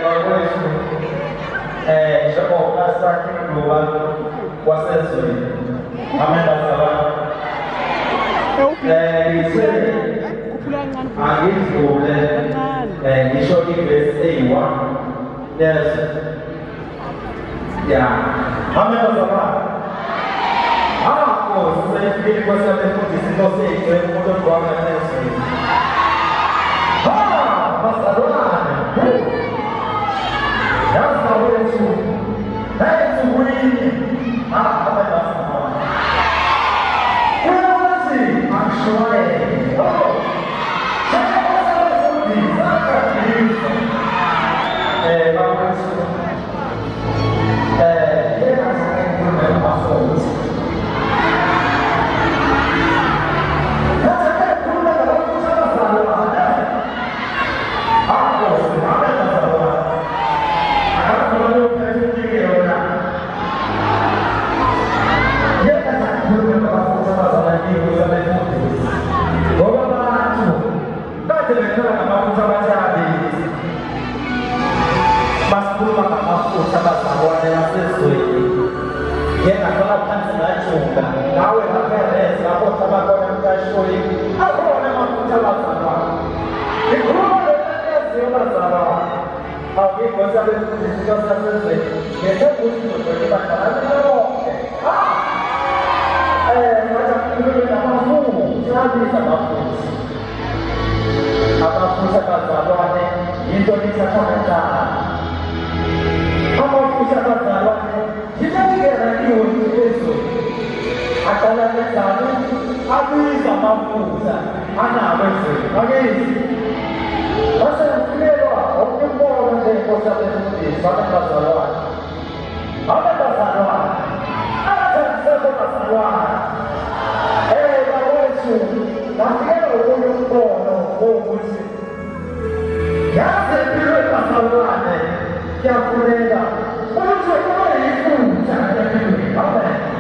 Bakwethu njengoba sakhe ingquba wasezweni amendazabana angidlule ngisho ivesi eyi-1 yes ya amendazabana sesifike kwesiyabefundisa into sethu umuntu ogqwanga esezweni bazalwane yazi bakwethu ensukwini amendazabana uyakuthi angishwayele nawe ngapereza abotha bakona mkashoi abone mafuta bazalwane ikhuluma leyaziyo bazalwane awukikhosa bezizisika sasezweni ngethe ukuthi ndodoke badalane bonke bajakhulume namafumu siyabiza abafuthi abazalwane yinto lithathamentana amafuthi abazalwane sinakekela iwe ezweni aqala njalo abiza amafuta anawo ezweni bakithi basefikelwa ukubona nje inkosi yabefundisi abazalwane bazalwane bakwethu bafikelwa okunye umbono wokuthi yaze empilweni bazalwane kuyafuneka ukuthi kube yifutha empilweni amen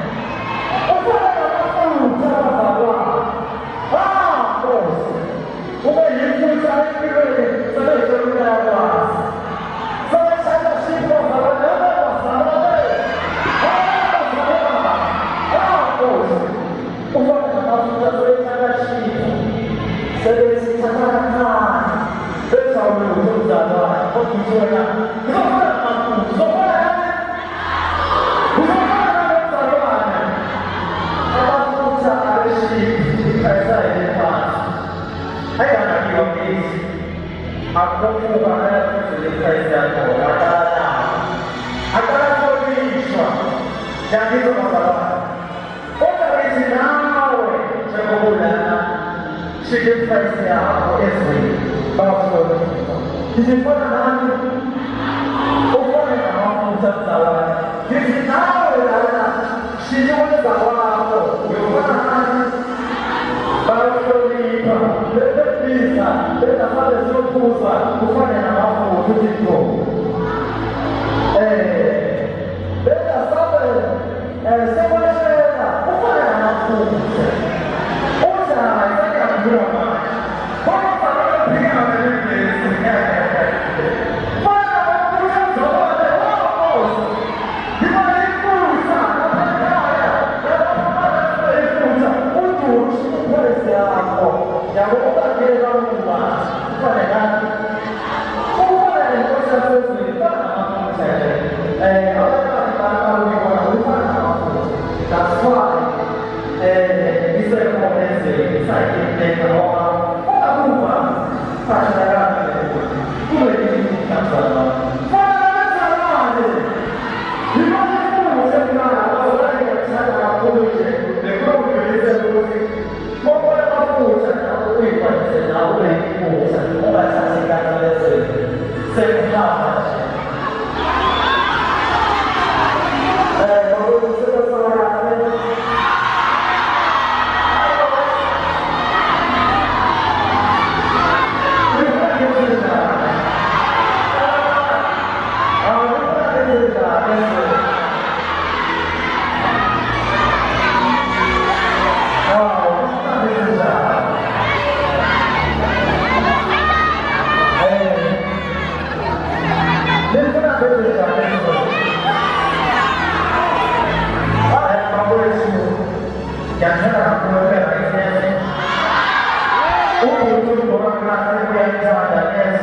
的是，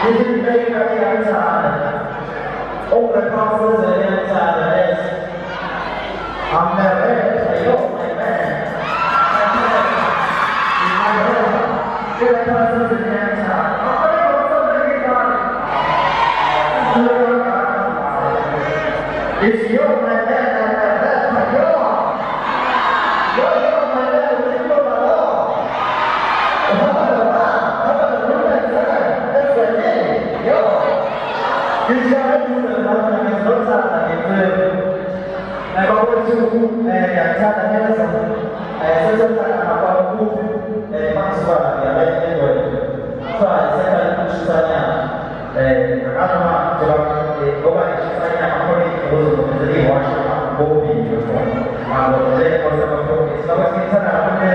已经被个两场的，欧的公司是两场的是，俺们的才有妹妹，这个公司是两场，俺们的公司是一场，一起有妹妹的才有啊，有妹妹就有了咯。接下来就是咱们手上的名字，包括就两家的那个什么，身上包括方式吧，两个那个，是吧？现在13年，那的话，对吧？老板13年嘛，后面都是我们自己玩是吧？我比如说，我这我怎么说？稍微现在我们